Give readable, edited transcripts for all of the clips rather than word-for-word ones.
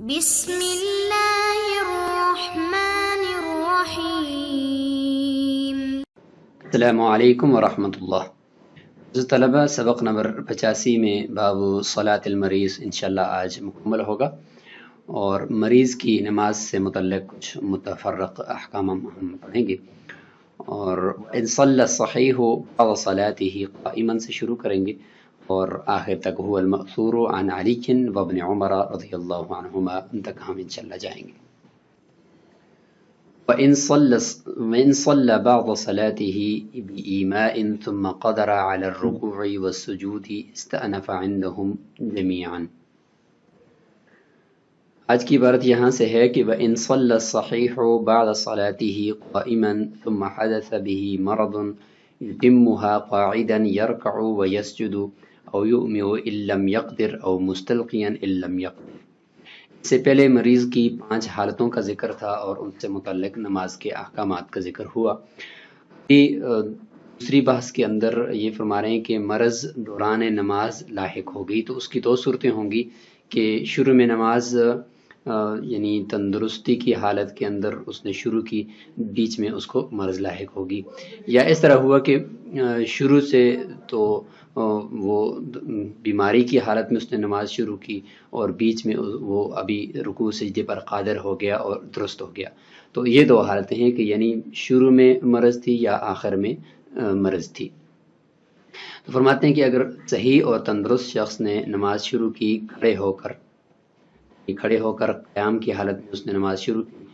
بسم اللہ الرحمن الرحیم۔ السلام علیکم ورحمۃ اللہ۔ طلبہ، سبق نمبر 85 میں باب صلاۃ المریض انشاءاللہ آج مکمل ہوگا، اور مریض کی نماز سے متعلق کچھ متفرق احکام ہم پڑھیں گے، اور ان صلی الصحیح بعد صلاته قائما سے شروع کریں گے اور آخر تک هو المأثور عن علی وابن عمر رضی اللہ عنہما، ان تک ہم انشاءاللہ جائیں گے۔ وَإِن صَلَّ بَعْضَ صَلَاتِهِ بِإِيمَاءٍ ثُمَّ قَدَرَ عَلَى الرُّكُوعِ وَالسُّجُودِ اسْتَأْنَفَ عِنْدَهُمْ جَمِيعًا۔ آج کی عبارت یہاں سے ہے کہ وَإِن صَلَّ الصَّحِيحُ بَعْدَ صَلَاتِهِ قَائِمًا ثُمَّ حَدَثَ بِهِ مَرَضٌ يُتِمُّهَا قَاعِدًا يَرْكَعُ وَيَسْجُدُ أَوْ يُؤْمِعُ إِن لَّمْ يَقْدِرْ أَوْ مُسْتَلْقِيًا إِن لَّمْ يَقْدِرْ۔ اس سے پہلے مریض کی 5 حالتوں کا ذکر تھا اور ان سے متعلق نماز کے احکامات کا ذکر ہوا۔ دوسری بحث کے اندر یہ فرما رہے ہیں کہ مرض دوران نماز لاحق ہوگی تو اس کی 2 صورتیں ہوں گی کہ شروع میں نماز یعنی تندرستی کی حالت کے اندر اس نے شروع کی، بیچ میں اس کو مرض لاحق ہوگی، یا اس طرح ہوا کہ شروع سے تو وہ بیماری کی حالت میں اس نے نماز شروع کی اور بیچ میں وہ ابھی رکوع سجدے پر قادر ہو گیا اور درست ہو گیا۔ تو یہ 2 حالتیں ہیں کہ یعنی شروع میں مرض تھی یا آخر میں مرض تھی۔ تو فرماتے ہیں کہ اگر صحیح اور تندرست شخص نے نماز شروع کی کھڑے ہو کر قیام کی حالت میں اس نے نماز شروع کی،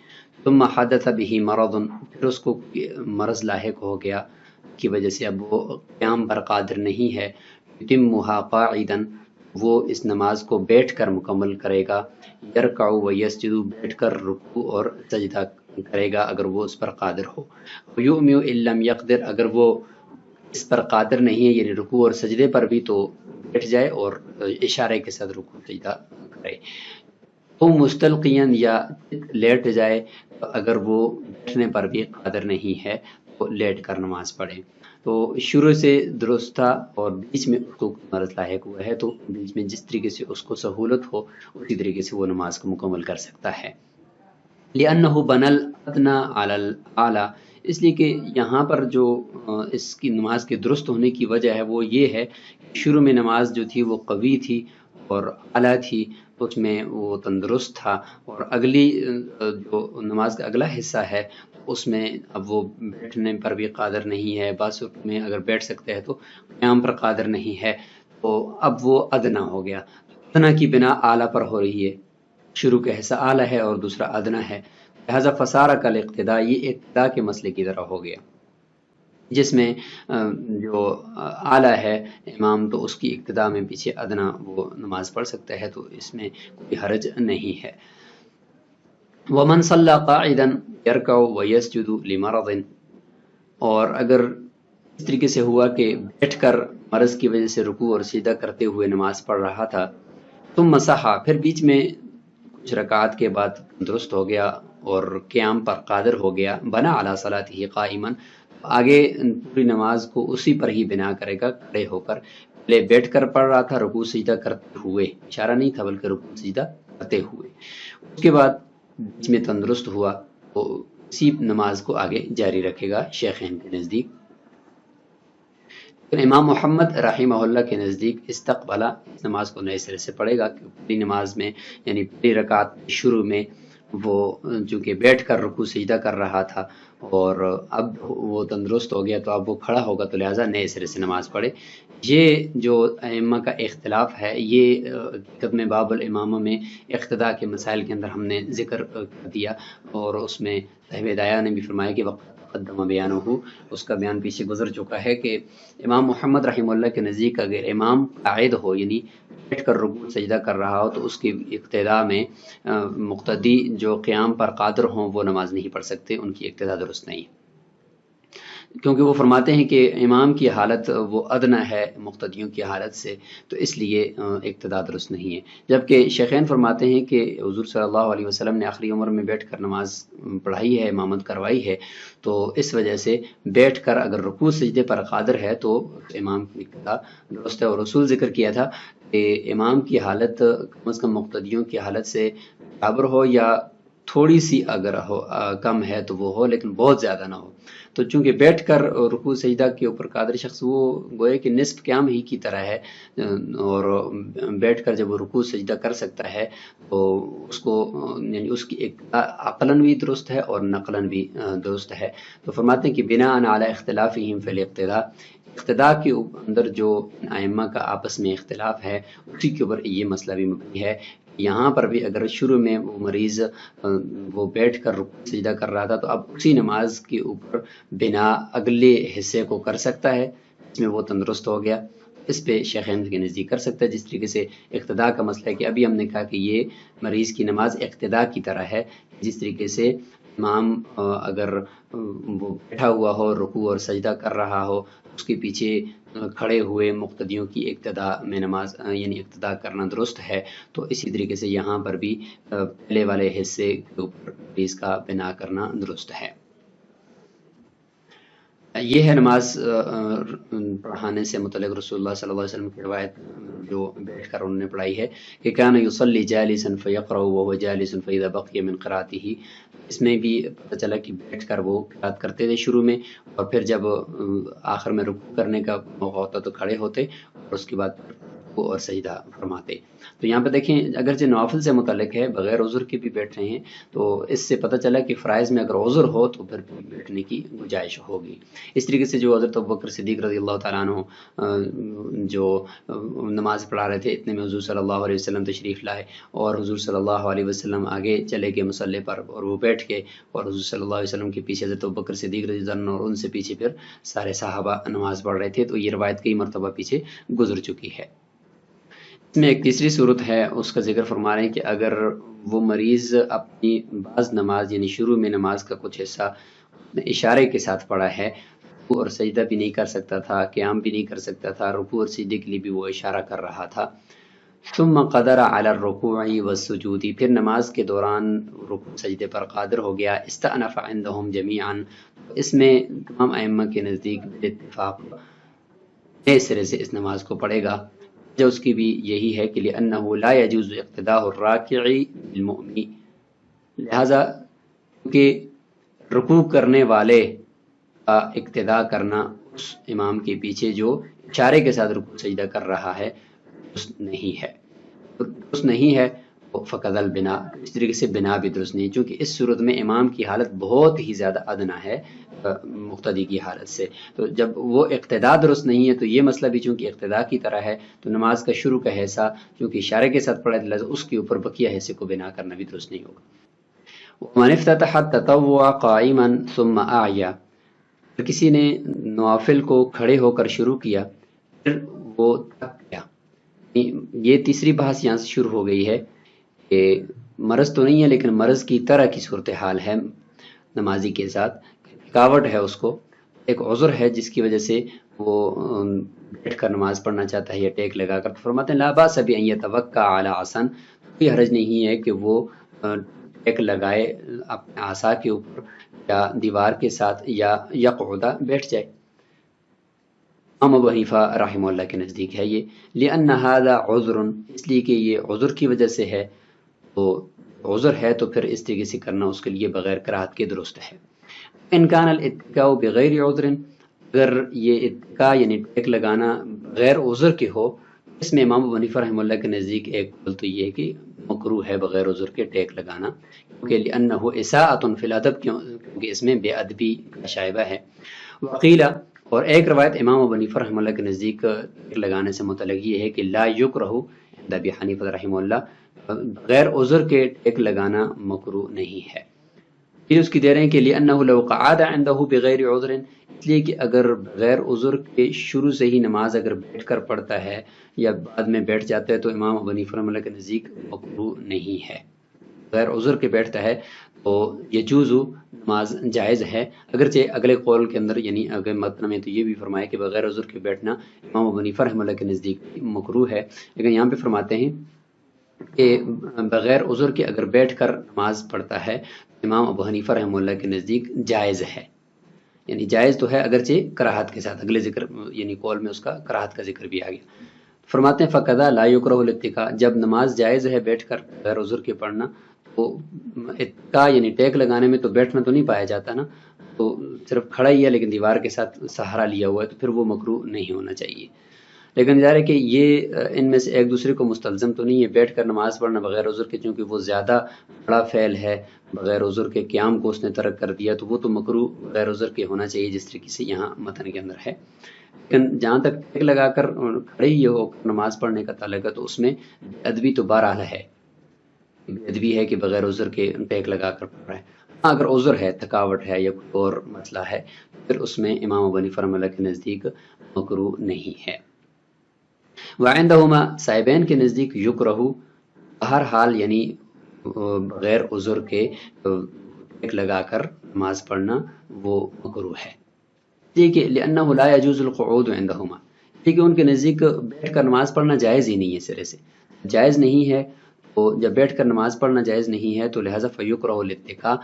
ثم حدث به مرض، پھر اس کو مرض لاحق ہو گیا کی وجہ سے اب وہ قیام پر قادر نہیں ہے، یتمھا قاعدا، وہ اس نماز کو بیٹھ کر مکمل کرے گا، یرکع و یسجد، بیٹھ کر رکوع اور سجدہ کرے گا اگر وہ اس پر قادر ہو، یؤمع ان لم یقدر، اگر وہ اس پر قادر نہیں ہے یعنی رکوع اور سجدے پر بھی تو بیٹھ جائے اور اشارے کے ساتھ رکوع سجدہ کرے، تو مستلقیاً یا لیٹ جائے، اگر وہ بیٹھنے پر بھی قادر نہیں ہے تو لیٹ کر نماز پڑھے۔ تو شروع سے درست تھا اور بیچ میں اس کو مرض لاحق ہوا ہے تو بیچ میں جس طریقے سے اس کو سہولت ہو اسی طریقے سے وہ نماز کو مکمل کر سکتا ہے۔ لأنہ بنى الأدنى على الأعلى، اس لیے کہ یہاں پر جو اس کی نماز کے درست ہونے کی وجہ ہے وہ یہ ہے کہ شروع میں نماز جو تھی وہ قوی تھی اور اعلیٰ تھی، اس میں وہ تندرست تھا، اور اگلی جو نماز کا اگلا حصہ ہے اس میں اب وہ بیٹھنے پر بھی قادر نہیں ہے، بعض صورت میں اگر بیٹھ سکتے ہیں تو قیام پر قادر نہیں ہے، تو اب وہ ادنا ہو گیا۔ ادنا کی بنا اعلیٰ پر ہو رہی ہے، شروع کا حصہ اعلیٰ ہے اور دوسرا ادنا ہے، لہذا فصار کا الاقتداء، یہ اقتداء کے مسئلے کی طرح ہو گیا، جس میں جو اعلیٰ ہے امام تو اس کی اقتداء میں پیچھے ادنا وہ نماز پڑھ سکتا ہے، تو اس میں کوئی حرج نہیں ہے۔ وَمَنْ صَلَّى قَاعِدًا يَرْكَعُ وَيَسْجُدُ لِمَرَضٍ، اور اگر اس طریقے سے ہوا کہ بیٹھ کر مرض کی وجہ سے رکوع اور سجدہ کرتے ہوئے نماز پڑھ رہا تھا، ثم صحا، پھر بیچ میں کچھ رکعات کے بعد درست ہو گیا اور قیام پر قادر ہو گیا، بنا علی صلاته قائما، آگے پوری نماز کو اسی پر ہی بنا کرے گا کھڑے ہو کر، پہلے بیٹھ کر پڑھ رہا تھا رکوع سجدہ کرتے ہوئے، اشارہ نہیں تھا بلکہ رکوع سجدہ کرتے ہوئے، اس کے بعد بیچ میں تندرست ہوا تو اسی نماز کو آگے جاری رکھے گا شیخین کے نزدیک۔ امام محمد رحمہ اللہ کے نزدیک استقبلا، اس نماز کو نئے سرے سے پڑھے گا، کہ پوری نماز میں یعنی پوری رکعت شروع میں وہ چونکہ بیٹھ کر رکوع سجدہ کر رہا تھا اور اب وہ تندرست ہو گیا تو اب وہ کھڑا ہوگا تو لہٰذا نئے سرے سے نماز پڑھے۔ یہ جو ائمہ کا اختلاف ہے یہ حقیقت میں باب الامامہ میں اقتداء کے مسائل کے اندر ہم نے ذکر کر دیا، اور اس میں صاحب ہدایہ نے بھی فرمایا کہ وقت قدم بیانہ، اس کا بیان پیچھے گزر چکا ہے کہ امام محمد رحمہ اللہ کے نزدیک اگر امام قاعد ہو یعنی بیٹھ کر رکوع سجدہ کر رہا ہو تو اس کی اقتداء میں مقتدی جو قیام پر قادر ہوں وہ نماز نہیں پڑھ سکتے، ان کی اقتداء درست نہیں، کیونکہ وہ فرماتے ہیں کہ امام کی حالت وہ ادنا ہے مقتدیوں کی حالت سے، تو اس لیے اقتداء درست نہیں ہے۔ جبکہ شیخین فرماتے ہیں کہ حضور صلی اللہ علیہ وسلم نے آخری عمر میں بیٹھ کر نماز پڑھائی ہے، امامت کروائی ہے، تو اس وجہ سے بیٹھ کر اگر رکوع سجدے پر قادر ہے تو امام کی اقتداء درست ہے، اور رسول ذکر کیا تھا کہ امام کی حالت کم از کم مقتدیوں کی حالت سے برابر ہو یا تھوڑی سی اگر ہو کم ہے تو وہ ہو، لیکن بہت زیادہ نہ ہو۔ تو چونکہ بیٹھ کر رکوع سجدہ کے اوپر قادر شخص وہ گوئے کہ نصف قیام ہی کی طرح ہے، اور بیٹھ کر جب وہ رکوع سجدہ کر سکتا ہے تو اس کو یعنی اس کی عقلاً بھی درست ہے اور نقلاً بھی درست ہے۔ تو فرماتے ہیں کہ بناء علی اختلافہم فی الاقتداء، اقتداء کے اندر جو ائمہ کا آپس میں اختلاف ہے اسی کے اوپر یہ مسئلہ بھی مبنی ہے۔ یہاں پر بھی اگر شروع میں وہ مریض وہ بیٹھ کر رکوع سجدہ کر رہا تھا تو اب اسی نماز کے اوپر بنا اگلے حصے کو کر سکتا ہے، اس میں وہ تندرست ہو گیا، اس پہ شیخین کے نزدیک کر سکتا ہے۔ جس طریقے سے اقتداء کا مسئلہ ہے کہ ابھی ہم نے کہا کہ یہ مریض کی نماز اقتداء کی طرح ہے، جس طریقے سے امام اگر وہ بیٹھا ہوا ہو رکوع اور سجدہ کر رہا ہو اس کے پیچھے کھڑے ہوئے مقتدیوں کی اقتداء میں نماز یعنی اقتداء کرنا درست ہے، تو اسی طریقے سے یہاں پر بھی پہلے والے حصے کے اوپر اس کا بنا کرنا درست ہے۔ یہ ہے نماز پڑھانے سے متعلق رسول اللہ صلی اللہ علیہ وسلم کی روایت جو بیٹھ کر انہوں نے پڑھائی ہے کہ کان یصلی جالسا فیقرأ وهو جالس فاذا بقي من قراءته، اس میں بھی پتہ چلا کہ بیٹھ کر وہ قرات کرتے تھے شروع میں، اور پھر جب آخر میں رکوع کرنے کا موقع ہوتا تو کھڑے ہوتے اور اس کے بعد رکوع اور سجدہ فرماتے۔ تو یہاں پہ دیکھیں اگرچہ نوافل سے متعلق ہے، بغیر عذر کے بھی بیٹھ رہے ہیں، تو اس سے پتہ چلا کہ فرائض میں اگر عذر ہو تو پھر بیٹھنے کی گنجائش ہوگی۔ اس طریقے سے جو حضرت ابوبکر صدیق رضی اللہ تعالیٰ عنہ جو نماز پڑھا رہے تھے اتنے میں حضور صلی اللہ علیہ وسلم تشریف لائے اور حضور صلی اللہ علیہ وسلم آگے چلے گئے مصلی پر اور وہ بیٹھ کے، اور حضور صلی اللہ علیہ وسلم کے پیچھے حضرت ابوبکر صدیق رضی اللہ عنہ اور ان سے پیچھے پھر سارے صحابہ نماز پڑھ رہے تھے۔ تو یہ روایت کئی مرتبہ پیچھے گزر چکی ہے۔ اس میں ایک تیسری صورت ہے، اس کا ذکر فرما رہے ہیں کہ اگر وہ مریض اپنی بعض نماز یعنی شروع میں نماز کا کچھ حصہ اشارے کے ساتھ پڑھا ہے، رکوع اور سجدہ بھی نہیں کر سکتا تھا، قیام بھی نہیں کر سکتا تھا، رکوع اور سجدے کے لیے بھی وہ اشارہ کر رہا تھا، ثم قدر علی الرکوع والسجود، پھر نماز کے دوران رکوع سجدے پر قادر ہو گیا، استأنف عندهم جمیعا، اس میں تمام ائمہ کے نزدیک اتفاق نئے سرے سے اس نماز کو پڑھے گا۔ جو اس کی بھی یہی ہے کہ لأنه لا يجوز اقتداء الراکع بالمؤمن، لہذا کیونکہ رکوع کرنے والے کا اقتداء کرنا اس امام کے پیچھے جو اشارے کے ساتھ رکوع سجدہ کر رہا ہے درست نہیں ہے، درست نہیں ہے فقد البنا، اس طریقے سے بنا بھی درست نہیں، چونکہ اس صورت میں امام کی حالت بہت ہی زیادہ ادنا ہے مقتدی کی حالت سے، تو جب وہ اقتداء درست نہیں ہے تو یہ مسئلہ بھی چونکہ اقتداء کی طرح ہے تو نماز کا شروع کا حصہ چونکہ اشارے کے ساتھ پڑھا لہذا اس کے اوپر بقیہ حصے کو بنا کرنا بھی درست نہیں ہوگا۔ ومن افتتح التطوع قائما ثم اعیا، کسی نے نوافل کو کھڑے ہو کر شروع کیا پھر وہ تھک گیا، یہ تیسری بحث یہاں سے شروع ہو گئی ہے کہ مرض تو نہیں ہے لیکن مرض کی طرح کی صورتحال ہے نمازی کے ساتھ، تھکاوٹ ہے، اس کو ایک عذر ہے جس کی وجہ سے وہ بیٹھ کر نماز پڑھنا چاہتا ہے یا ٹیک لگا کر، فرماتے ہیں لا باس بان یتوکا علی عصا، کوئی حرج نہیں ہے کہ وہ ٹیک لگائے اپنے عصا کے اوپر یا دیوار کے ساتھ یا یقعد بیٹھ جائے۔ امام ابو حنیفہ رحمہ اللہ کے نزدیک ہے یہ، لأن هذا عذر، اس لیے کہ یہ عذر کی وجہ سے ہے، تو عذر ہے تو پھر اس طریقے سے کرنا اس کے لیے بغیر کراہت کے درست ہے۔ ان کان الاتکاء بغیر عذر، اگر یہ اتکاء یعنی ٹیک لگانا بغیر عذر کے ہو، اس میں امام ابو حنیفہ رحمہ اللہ کے نزدیک ایک قول تو یہ ہے کہ مکروہ ہے بغیر عذر کے ٹیک لگانا، کیونکہ لأنہ اساءۃ فی الادب، کیونکہ اس میں بے ادبی کا شائبہ ہے۔ وقیل، اور ایک روایت امام ابو حنیفہ رحمہ اللہ کے نزدیک ٹیک لگانے سے متعلق یہ ہے کہ لا یکرہ عند ابی حنیفہ رحمہ اللہ، بغیر عذر کے ٹیک لگانا مکروہ نہیں ہے۔ پھر اس کی دے رہے ہیں کہ لأنہ لو قعد عنده بغیر عذر، اس لیے کہ اگر بغیر عذر کے شروع سے ہی نماز اگر بیٹھ کر پڑھتا ہے یا بعد میں بیٹھ جاتا ہے تو امام ابو حنیفہ رحمہ اللہ کے نزدیک مکروہ نہیں ہے، بغیر عذر کے بیٹھتا ہے تو یجوز، نماز جائز ہے، اگرچہ اگلے قول کے اندر یعنی اگلے متن میں تو یہ بھی فرمایا کہ بغیر عذر کے بیٹھنا امام ابو حنیفہ رحمہ اللہ کے نزدیک مکروہ ہے، لیکن یہاں پہ فرماتے ہیں کہ بغیر عذر کے اگر بیٹھ کر نماز پڑھتا ہے امام ابو حنیفہ رحمہ اللہ کے نزدیک جائز ہے، یعنی جائز تو ہے اگرچہ کراہت کے ساتھ، اگلے ذکر یعنی قول میں اس کا کراہت کا ذکر بھی آ گیا۔ فرماتے ہیں فقدا لا یکرہ الاتکا، جب نماز جائز ہے بیٹھ کر غیر عذر کے پڑھنا، تو اتکا یعنی ٹیک لگانے میں تو بیٹھنا تو نہیں پایا جاتا نا، تو صرف کھڑا ہی ہے لیکن دیوار کے ساتھ سہارا لیا ہوا ہے، تو پھر وہ مکروہ نہیں ہونا چاہیے۔ لیکن ظاہر ہے کہ یہ ان میں سے ایک دوسرے کو مستلزم تو نہیں ہے، بیٹھ کر نماز پڑھنا بغیر عذر کے، چونکہ وہ زیادہ بڑا فعل ہے، بغیر عذر کے قیام کو اس نے ترک کر دیا، تو وہ تو مکروہ بغیر عذر کے ہونا چاہیے جس طریقے سے یہاں متن کے اندر ہے۔ لیکن جہاں تک ٹیک لگا کر کھڑے ہی ہو کر نماز پڑھنے کا تعلق ہے تو اس میں ادبی تو بہرحال ہے، ادبی ہے کہ بغیر عذر کے ٹیک لگا کر پڑھ رہا ہے۔ ہاں اگر عذر ہے، تھکاوٹ ہے یا کوئی اور مسئلہ ہے، پھر اس میں امام ابو حنیفہ رحمہ اللہ کے نزدیک مکروہ نہیں ہے۔ وعندہما، صاحبین کے نزدیک، یکرہ، ہر حال یعنی بغیر عذر کے ٹیک لگا کر نماز پڑھنا وہ مکروہ ہے، ٹھیک ہے، لأنہ لا يجوز القعود عندہما، ٹھیک ہے، ان کے نزدیک بیٹھ کر نماز پڑھنا جائز ہی نہیں ہے، سرے سے جائز نہیں ہے، تو جب بیٹھ کر نماز پڑھنا جائز نہیں ہے تو لہذا فیکرہ الاتکا،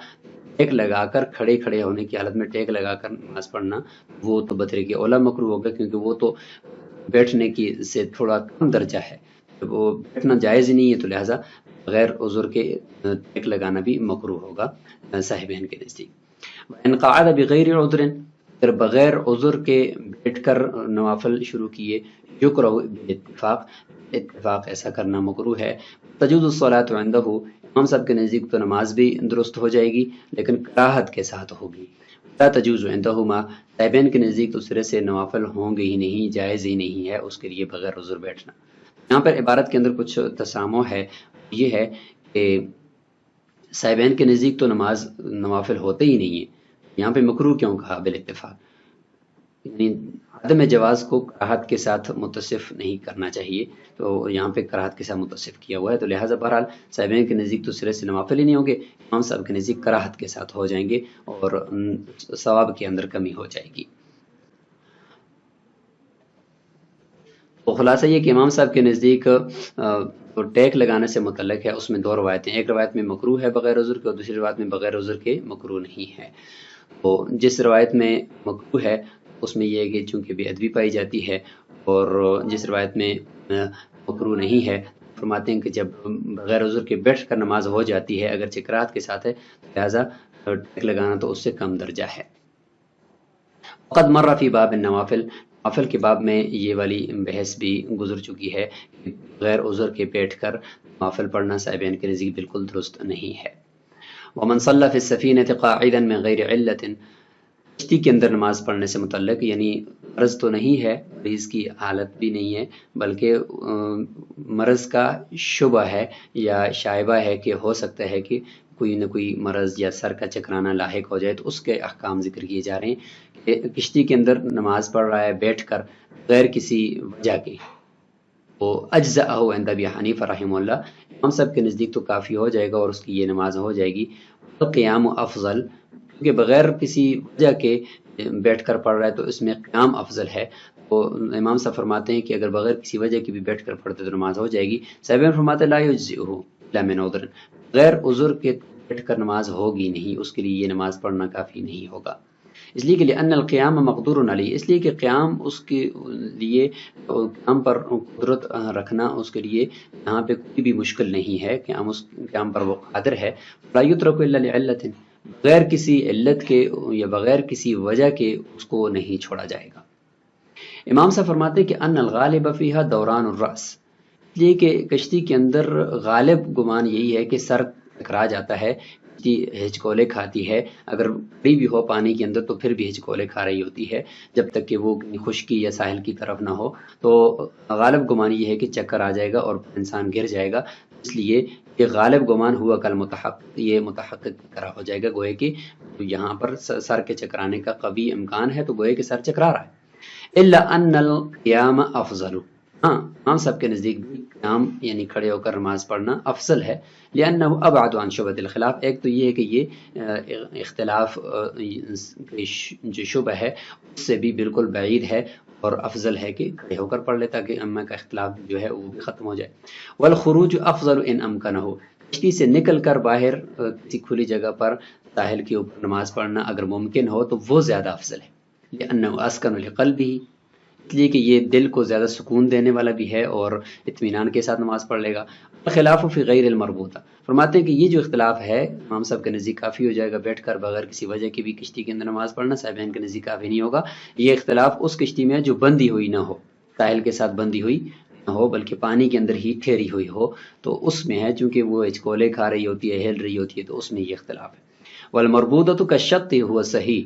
ٹیک لگا کر کھڑے ہونے کی حالت میں ٹیک لگا کر نماز پڑھنا وہ تو بطریق اولا مکروہ ہوگا، کیونکہ وہ تو بیٹھنے کی سے تھوڑا کم درجہ ہے، وہ بیٹھنا جائز ہی نہیں ہے، تو لہذا بغیر عذر کے ٹیک لگانا بھی مکروہ ہوگا صاحبین کے نزدیک۔ ان قعد بغیر عذر، اگر بغیر عذر کے بیٹھ کر نوافل شروع کیے، یکرہ بالاتفاق، اتفاق ایسا کرنا مکروہ ہے۔ تجوز الصلاۃ عندہ، امام صاحب کے نزدیک تو نماز بھی درست ہو جائے گی لیکن کراہت کے ساتھ ہوگی۔ لا تجوز عندہما، صاحبین کے نزدیک تو سرے سے نوافل ہوں گے ہی نہیں، جائز ہی نہیں ہے اس کے لیے بغیر عذر بیٹھنا۔ یہاں پر عبارت کے اندر کچھ تسامح ہے، یہ ہے کہ صاحبین کے نزدیک تو نوافل ہوتے ہی نہیں ہیں، یہاں پہ مکروہ کیوں کہا بالاتفاق؟ یعنی عدم جواز کو کراہت کے ساتھ متصف نہیں کرنا چاہیے، تو یہاں پہ کراہت کے ساتھ متصف کیا ہوا ہے، تو لہٰذا بہرحال صاحبین کے نزدیک تو سرے سے نوافل ہی نہیں ہوں گے، امام صاحب کے نزدیک کراہت کے ساتھ ہو جائیں گے اور ثواب کے اندر کمی ہو جائے گی۔ تو خلاصہ یہ کہ امام صاحب کے نزدیک تو ٹیک لگانے سے متعلق ہے، اس میں دو روایتیں، ایک روایت میں مکروہ ہے بغیر عذر کے اور دوسری روایت میں بغیر عذر کے مکروہ نہیں ہے۔ تو جس روایت میں مکروہ ہے اس میں یہ ہے کہ چونکہ بے ادبی پائی جاتی ہے، اور جس روایت میں مکروہ نہیں ہے فرماتے ہیں کہ جب بغیر عذر کے بیٹھ کر نماز ہو جاتی ہے اگرچہ کراہت کے ساتھ ہے، لہٰذا ٹیک لگانا تو اس سے کم درجہ ہے۔ قد مر فی باب النوافل، نوافل کے باب میں یہ والی بحث بھی گزر چکی ہے کہ بغیر عذر کے بیٹھ کر نوافل پڑھنا صاحبین کے نزدیک بالکل درست نہیں ہے۔ ومن صلی فی السفینۃ قاعدا من غیر علت، کشتی کے اندر نماز پڑھنے سے متعلق یعنی مرض تو نہیں ہے، مریض کی حالت بھی نہیں ہے، بلکہ مرض کا شبہ ہے یا شائبہ ہے کہ ہو سکتا ہے کہ کوئی نہ کوئی مرض یا سر کا چکرانا لاحق ہو جائے، تو اس کے احکام ذکر کیے جا رہے ہیں کہ کشتی کے اندر نماز پڑھ رہا ہے بیٹھ کر غیر کسی وجہ کے، وہ اجزأہ عند ابی حنیفہ رحمہ اللہ، امام صاحب کے نزدیک تو کافی ہو جائے گا اور اس کی یہ نماز ہو جائے گی۔ قیام افضل، کیونکہ بغیر کسی وجہ کے بیٹھ کر پڑھ رہا ہے تو اس میں قیام افضل ہے، تو امام صاحب فرماتے ہیں کہ اگر بغیر کسی وجہ کے بھی بیٹھ کر پڑھتے تو نماز ہو جائے گی۔ صاحبین فرماتے لا یجزئہ الا من عذر، غیر عذر کے بیٹھ کر نماز ہوگی نہیں، اس کے لیے یہ نماز پڑھنا کافی نہیں ہوگا، اس لیے کہ لأن القیام مقدور علیہ، اس لیے کہ قیام اس کے لیے، قیام پر قدرت رکھنا اس کے لیے یہاں پہ کوئی بھی مشکل نہیں ہے، قیام پر وہ قادر ہے۔ لا یترک الا لعلۃ، بغیر کسی علت کے یا بغیر کسی وجہ کے اس کو نہیں چھوڑا جائے گا۔ امام صاحب فرماتے ہیں کہ ان الغالب فیہا دوران الرأس، اس لیے کہ کشتی کے اندر غالب گمان یہی ہے کہ سر ٹکرا جاتا ہے، کشتی ہچکولے کھاتی ہے، اگر بڑی بھی ہو پانی کے اندر تو پھر بھی ہچکولے کھا رہی ہوتی ہے جب تک کہ وہ خشکی یا ساحل کی طرف نہ ہو، تو غالب گمان یہ ہے کہ چکر آ جائے گا اور انسان گر جائے گا، اس لیے یہ غالب گمان ہوا کل متحقق، یہ متحقق کی طرح ہو جائے گا، گوئے کہ یہاں پر سر کے چکرانے کا قوی امکان ہے، تو گوئے کہ سر چکرا رہا ہے۔ الا ان القیام افضل، ہاں امام صاحب کے نزدیک بھی قیام یعنی کھڑے ہو کر نماز پڑھنا افضل ہے، لأنہ ابعد عن شبہۃ الخلاف، ایک تو یہ ہے کہ یہ اختلاف جو شبہ ہے اس سے بھی بالکل بعید ہے، اور افضل ہے کہ کھڑے ہو کر پڑھ لے تاکہ امہ کا اختلاف جو ہے وہ بھی ختم ہو جائے۔ والخروج افضل ان امکنہ، کشتی سے نکل کر باہر کسی کھلی جگہ پر ساحل کے اوپر نماز پڑھنا اگر ممکن ہو تو وہ زیادہ افضل ہے، لأنہ اسکن لقلبہ، اس لیے کہ یہ دل کو زیادہ سکون دینے والا بھی ہے اور اطمینان کے ساتھ نماز پڑھ لے گا۔ خلاف فی غیر المربوطہ، فرماتے ہیں کہ یہ جو اختلاف ہے امام صاحب کے نزدیک کافی ہو جائے گا، بیٹھ کر بغیر کسی وجہ کی بھی کشتی کے اندر نماز پڑھنا صاحبین کے نزدیک کافی نہیں ہوگا۔ یہ اختلاف اس کشتی میں جو بندی ہوئی نہ ہو، ساحل کے ساتھ بندی ہوئی نہ ہو بلکہ پانی کے اندر ہی ٹھہری ہوئی ہو، تو اس میں ہے، چونکہ وہ ہچکولے کھا رہی ہوتی ہے، ہل رہی ہوتی ہے، تو اس میں یہ اختلاف ہے۔ والمربوطۃ کالشط هو صحیح،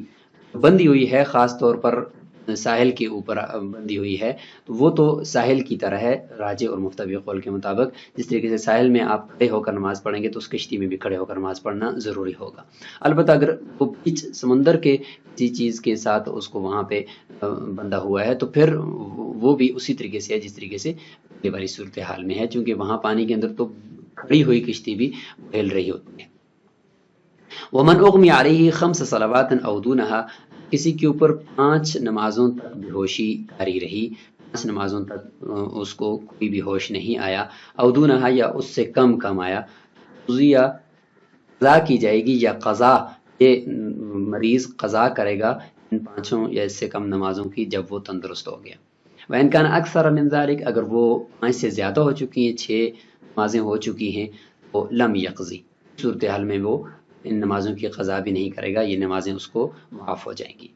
بندی ہوئی ہے خاص طور پر ساحل کے اوپر بندی ہوئی ہے، تو وہ تو ساحل کی طرح ہے راجح اور مفتوی قول کے مطابق۔ جس طریقے سے ساحل میں آپ کھڑے ہو کر نماز پڑھیں گے تو اس کشتی میں بھی کھڑے ہو کر نماز پڑھنا ضروری ہوگا۔ البتہ اگر وہ بیچ سمندر کے کسی چیز کے ساتھ اس کو وہاں پہ بندھا ہوا ہے تو پھر وہ بھی اسی طریقے سے ہے جس طریقے سے یہ والی صورتحال میں ہے، چونکہ وہاں پانی کے اندر تو کھڑی ہوئی کشتی بھی ہل رہی ہوتی ہے۔ ومن اغمی علیہ خمس صلوات او دونہا، کسی کے اوپر 5 نمازوں تک بے ہوشی جاری رہی، 5 نمازوں تک اس کو کوئی بھی ہوش نہیں آیا، او دونہا یا اس سے کم آیا، قضیہ قضا کی جائے گی، یا قضا یہ مریض قضا کرے گا ان 5 یا اس سے کم نمازوں کی جب وہ تندرست ہو گیا۔ وَإِنْ كَانَ أَكْثَرَ مِنْ ذَلِكَ، اگر وہ 5 سے زیادہ ہو چکی ہیں، 6 نمازیں ہو چکی ہیں، تو لم یقضی، صورتحال میں وہ ان نمازوں کی قضا بھی نہیں کرے گا، یہ نمازیں اس کو معاف ہو جائیں گی۔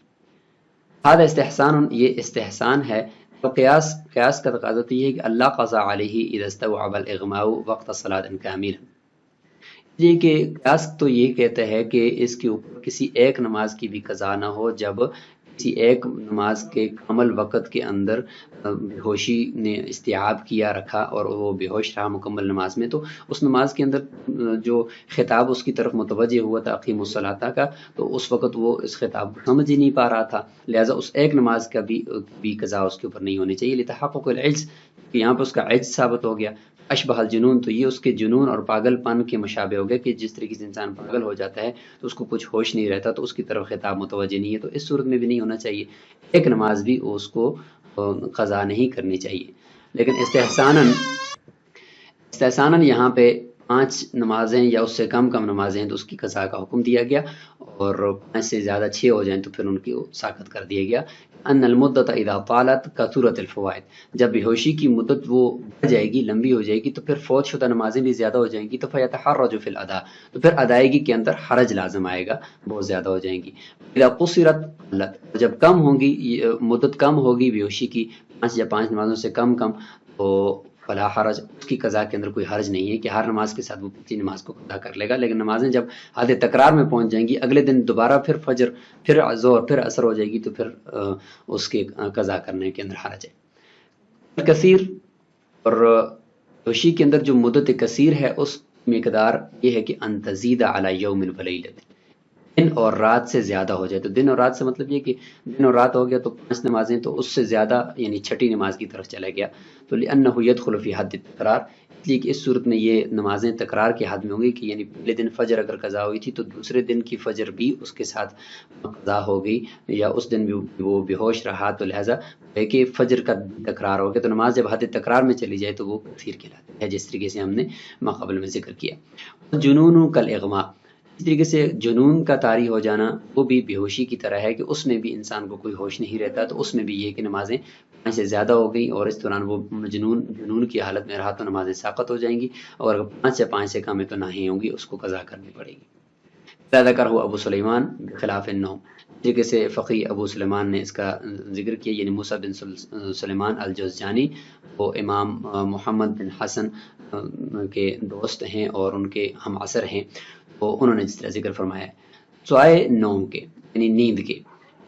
هذا استحسان، یہ استحسان ہے۔ تو قیاس کا تقاضا تو یہ ہے کہ اللہ قضا علیہ اذا استوعب الاغماء وقت صلاۃ کاملا، یہ کہ قیاس تو یہ کہتا ہے کہ اس کے اوپر کسی ایک نماز کی بھی قضا نہ ہو، جب کسی ایک نماز کے کامل وقت کے اندر بے ہوشی نے استیعاب کیا رکھا اور وہ بے ہوش رہا مکمل نماز میں، تو اس نماز کے اندر جو خطاب اس کی طرف متوجہ ہوا تھا اقیموا الصلاۃ کا، تو اس وقت وہ اس خطاب کو سمجھ ہی نہیں پا رہا تھا، لہٰذا اس ایک نماز کا بھی قضا اس کے اوپر نہیں ہونی چاہیے، لتحقق العجز، کہ یہاں پہ اس کا عجز ثابت ہو گیا۔ اشبہ الجنون، تو یہ اس کے جنون اور پاگل پن کے مشابہ ہو گیا کہ جس طریقے سے انسان پاگل ہو جاتا ہے تو اس کو کچھ ہوش نہیں رہتا، تو اس کی طرف خطاب متوجہ نہیں ہے، تو اس صورت میں بھی نہیں ہونا چاہیے، ایک نماز بھی اس کو قضا نہیں کرنی چاہیے۔ لیکن استحساناً یہاں پہ 5 نمازیں یا اس سے کم نمازیں ہیں تو اس کی قضا کا حکم دیا گیا، اور 5 سے زیادہ 6 ہو جائیں تو پھر ان کی ساقط کر دیا گیا۔ ان المدت اذا طالت کثرت الفوائد، جب بے ہوشی کی مدت وہ بڑھ جائے گی، لمبی ہو جائے گی، تو پھر فوت شدہ نمازیں بھی زیادہ ہو جائیں گی، تو فیتحرج فی الادا، تو پھر ادائیگی کے اندر حرج لازم آئے گا، بہت زیادہ ہو جائیں گی۔ اذا قصرت قلت، جب کم ہوگی مدت کم ہوگی بے ہوشی کی، 5 یا 5 نمازوں سے کم تو فلا حرج، اس کی قضا کے اندر کوئی حرج نہیں ہے کہ ہر نماز کے ساتھ وہ پچھلی نماز کو قضا کر لے گا، لیکن نمازیں جب حد تکرار میں پہنچ جائیں گی، اگلے دن دوبارہ پھر فجر، پھر ظہر، پھر عصر ہو جائے گی، تو پھر اس کے قضا کرنے کے اندر حرج ہے۔ کثیر، اور ہوشی کے اندر جو مدت کثیر ہے اس مقدار یہ ہے کہ ان تزید علی یوم ولیلۃ، دن اور رات سے زیادہ ہو جائے، تو دن اور رات سے مطلب یہ کہ دن اور رات ہو گیا تو 5 نمازیں، تو اس سے زیادہ یعنی چھٹی نماز کی طرف چلا گیا، تو لأنہ يدخل فی حد التکرار، اس لیے کہ اس صورت میں یہ نمازیں تکرار کے حد میں ہوں گی، کہ یعنی پہلے دن فجر اگر قضا ہوئی تھی تو دوسرے دن کی فجر بھی اس کے ساتھ قضا ہو گئی، یا اس دن بھی وہ بے ہوش رہا، تو لہٰذا ہے کہ فجر کا تکرار ہو گیا، تو نماز جب حد تکرار میں چلی جائے تو وہ کثیر کہلاتی ہے، جس طریقے سے ہم نے ماقبل میں ذکر کیا۔ جنون کالاغماء، اس طریقے سے جنون کا طاری ہو جانا وہ بھی بے ہوشی کی طرح ہے، کہ اس میں بھی انسان کو کوئی ہوش نہیں رہتا، تو اس میں بھی یہ کہ نمازیں 5 سے زیادہ ہو گئی اور اس دوران وہ جنون کی حالت میں رہا تو نمازیں ساقط ہو جائیں گی، اور اگر 5 یا 5 سے کم ہے تو نہ ہی ہوں گی، اس کو قضا کرنی پڑے گی۔ ذکر ہو ابو سلیمان بخلاف النوم، جیسے سے فقی ابو سلیمان نے اس کا ذکر کیا، یعنی موسیٰ بن سلیمان الجوزجانی، وہ امام محمد بن حسن کے دوست ہیں اور ان کے ہم عصر ہیں، تو انہوں نے جس طرح ذکر فرمایا سوائے نوم کے، یعنی نیند کے،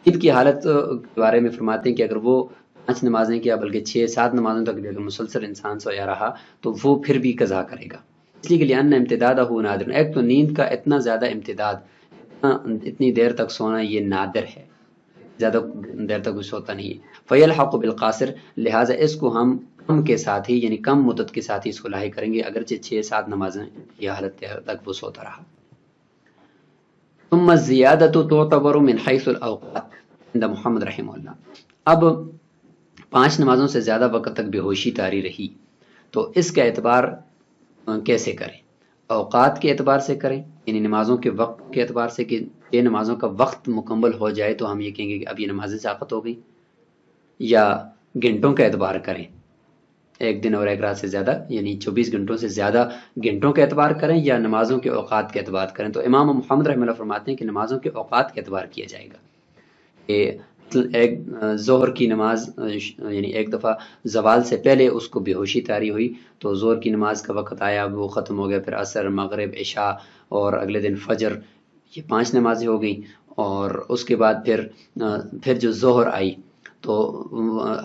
نیند کی حالت کے بارے میں فرماتے ہیں کہ اگر وہ 5 نمازیں کیا بلکہ 6-7 نمازوں تک بھی اگر مسلسل انسان سویا رہا تو وہ پھر بھی قضا کرے گا، اس لیے کہ لأن امتدادہ نادر، ایک تو نیند کا اتنا زیادہ امتداد، اتنی دیر تک سونا یہ نادر ہے، زیادہ دیر تک کوئی سوتا نہیں ہے، فیلحق بالقاصر، لہٰذا اس کو ہم کم کے ساتھ ہی یعنی کم مدت کے ساتھ ہی اس کو لاحق کریں گے، اگرچہ 6-7 نمازیں یہ حالت تک وہ سوتا رہا۔ ثم الزیادۃ تعتبر من حیث الاوقات عند محمد رحمہ اللہ، اب 5 نمازوں سے زیادہ وقت تک بے ہوشی طاری رہی تو اس کا اعتبار کیسے کریں؟ اوقات کے اعتبار سے کریں، یعنی نمازوں کے وقت کے اعتبار سے، کہ یہ نمازوں کا وقت مکمل ہو جائے تو ہم یہ کہیں گے کہ اب یہ نمازیں ساقط ہو گئی، یا گھنٹوں کا اعتبار کریں، ایک دن اور ایک رات سے زیادہ یعنی 24 گھنٹوں سے زیادہ گھنٹوں کا اعتبار کریں یا نمازوں کے اوقات کے اعتبار کریں، تو امام محمد رحمہ اللہ فرماتے ہیں کہ نمازوں کے اوقات کے اعتبار کیا جائے گا کہ ایک ظہر کی نماز یعنی ایک دفعہ زوال سے پہلے اس کو بے ہوشی طاری ہوئی تو ظہر کی نماز کا وقت آیا، وہ ختم ہو گیا، پھر عصر، مغرب، عشاء اور اگلے دن فجر، یہ 5 نمازیں ہو گئیں، اور اس کے بعد پھر جو ظہر آئی تو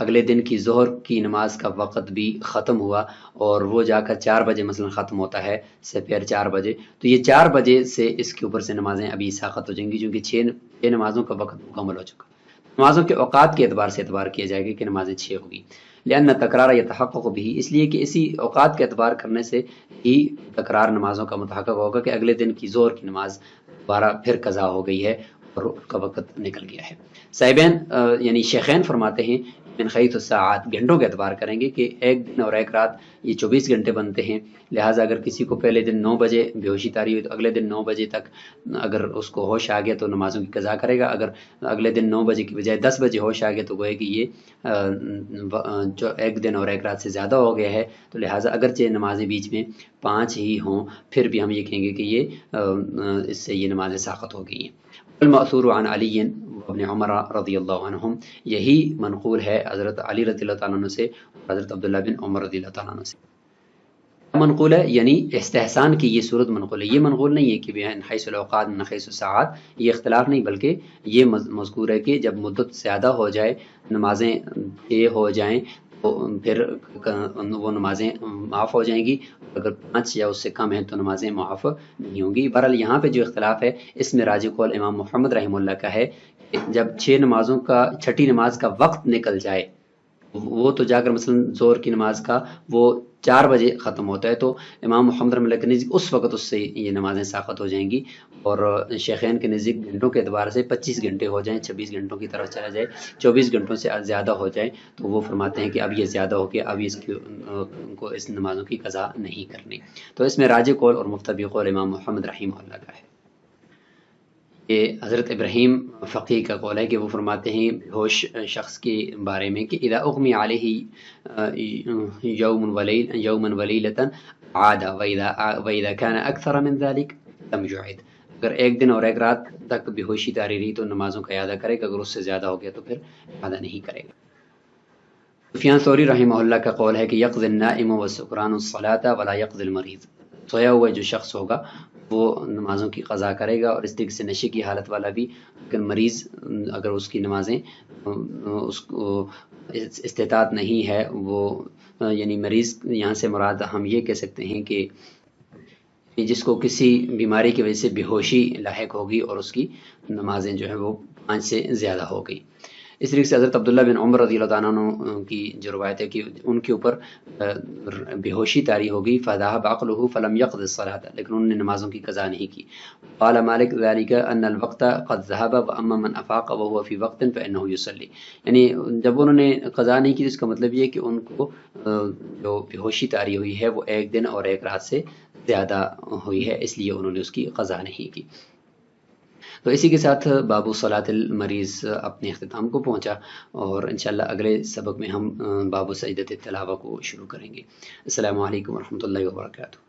اگلے دن کی ظہر کی نماز کا وقت بھی ختم ہوا اور وہ جا کر 4 بجے مثلا ختم ہوتا ہے، سپہر 4 بجے، تو یہ 4 بجے سے اس کے اوپر سے نمازیں ابھی ساقط ہو جائیں گی کیونکہ 6 نمازوں کا وقت مکمل ہو چکا۔ نمازوں کے اوقات کے اعتبار سے اعتبار کیا جائے گا کہ نمازیں 6 ہوگی، لأن تکرار یتحقق بھی، اس لیے کہ اسی اوقات کے اعتبار کرنے سے ہی تکرار نمازوں کا متحقق ہوگا کہ اگلے دن کی ظہر کی نماز دوبارہ پھر قضا ہو گئی ہے اور اس کا وقت نکل گیا ہے۔ صاحبین یعنی شیخین فرماتے ہیں من حیث الساعات، گھنٹوں کے اعتبار کریں گے کہ ایک دن اور ایک رات یہ 24 گھنٹے بنتے ہیں، لہٰذا اگر کسی کو پہلے دن 9 بجے بے ہوشی طاری ہوئی تو اگلے دن 9 بجے تک اگر اس کو ہوش آ گیا تو نمازوں کی قضا کرے گا، اگر اگلے دن 9 بجے کی بجائے 10 بجے ہوش آ گیا تو گوئے کہ یہ جو ایک دن اور ایک رات سے زیادہ ہو گیا ہے، تو لہٰذا اگرچہ نمازیں بیچ میں 5 ہی ہوں پھر بھی ہم یہ کہیں گے کہ یہ اس سے یہ نمازیں ساقط ہو گئی ہیں۔ المأثور عن علی ابن عمر رضی اللہ عنہم، یہی منقول ہے حضرت علی رضی اللہ تعالیٰ عنہ سے اور حضرت عبداللہ بن عمر رضی اللہ تعالیٰ عنہ سے۔ منقول ہے یعنی استحسان کی یہ صورت منقول ہے، یہ منقول نہیں ہے کہ من حیث الاوقات من حیث الساعات، یہ اختلاف نہیں، بلکہ یہ مذکور ہے کہ جب مدت زیادہ ہو جائے، نمازیں 6 ہو جائیں تو پھر وہ نمازیں معاف ہو جائیں گی، اگر 5 یا اس سے کم ہیں تو نمازیں معاف نہیں ہوں گی۔ بہرحال یہاں پہ جو اختلاف ہے اس میں راجح قول امام محمد رحمہ اللہ کا ہے کہ جب 6 نمازوں کا 6ٹھی نماز کا وقت نکل جائے، وہ تو جا کر مثلا ظہر کی نماز کا وہ 4 بجے ختم ہوتا ہے، تو امام محمد رحمہ اللہ کے نزدیک اس وقت اس سے یہ نمازیں ساقط ہو جائیں گی، اور شیخین کے نزدیک گھنٹوں کے اعتبار سے 25 گھنٹے ہو جائیں، 26 گھنٹوں کی طرف چلا جائے، 24 گھنٹوں سے زیادہ ہو جائے تو وہ فرماتے ہیں کہ اب یہ زیادہ ہو گیا، اب اس نمازوں کی قضا نہیں کرنی۔ تو اس میں راجح قول اور مفتبی قول امام محمد رحمہ اللہ کا ہے۔ یہ حضرت ابراہیم فقی کا قول ہے کہ وہ فرماتے ہیں ہوش شخص کے بارے میں کہ اذا اغمی علیہ یوما ولیلۃ عاد واذا كان اکثر من ذلك لم يعد، اگر ایک دن اور ایک رات تک بے ہوشی طاری رہی تو نمازوں کا اعادہ کرے گا، اگر اس سے زیادہ ہو گیا تو پھر اعادہ نہیں کرے گا۔ سفیان ثوری رحمہ اللہ کا قول ہے کہ یقضی النائم والسکران الصلاۃ ولا یقضی المریض، سویا ہوا جو شخص ہوگا وہ نمازوں کی قضا کرے گا، اور اس طریقے سے نشے کی حالت والا بھی، لیکن مریض اگر اس کی نمازیں اس کو استطاعت نہیں ہے، وہ یعنی مریض یہاں سے مراد ہم یہ کہہ سکتے ہیں کہ جس کو کسی بیماری کی وجہ سے بے ہوشی لاحق ہوگی اور اس کی نمازیں جو ہے وہ 5 سے زیادہ ہو گئی۔ اس طریقے سے حضرت عبداللہ بن عمر رضی اللہ عنہ کی جو روایت ہے کہ ان کے اوپر بے ہوشی طاری ہو گئی، فذهب عقله فلم يقض الصلاۃ، لیکن انہوں نے نمازوں کی قضا نہیں کی۔ قال مالک ذلك ان الوقت قد ذهب واما من افاق وهو في وقت فانه يصلي، یعنی جب انہوں نے قضا نہیں کی اس کا مطلب یہ کہ ان کو جو بے ہوشی طاری ہوئی ہے وہ ایک دن اور ایک رات سے زیادہ ہوئی ہے، اس لیے انہوں نے اس کی قضا نہیں کی۔ تو اسی کے ساتھ باب صلاۃ المریض اپنے اختتام کو پہنچا، اور انشاءاللہ اگلے سبق میں ہم باب سجدۃ التلاوہ کو شروع کریں گے۔ السلام علیکم ورحمۃ اللہ وبرکاتہ۔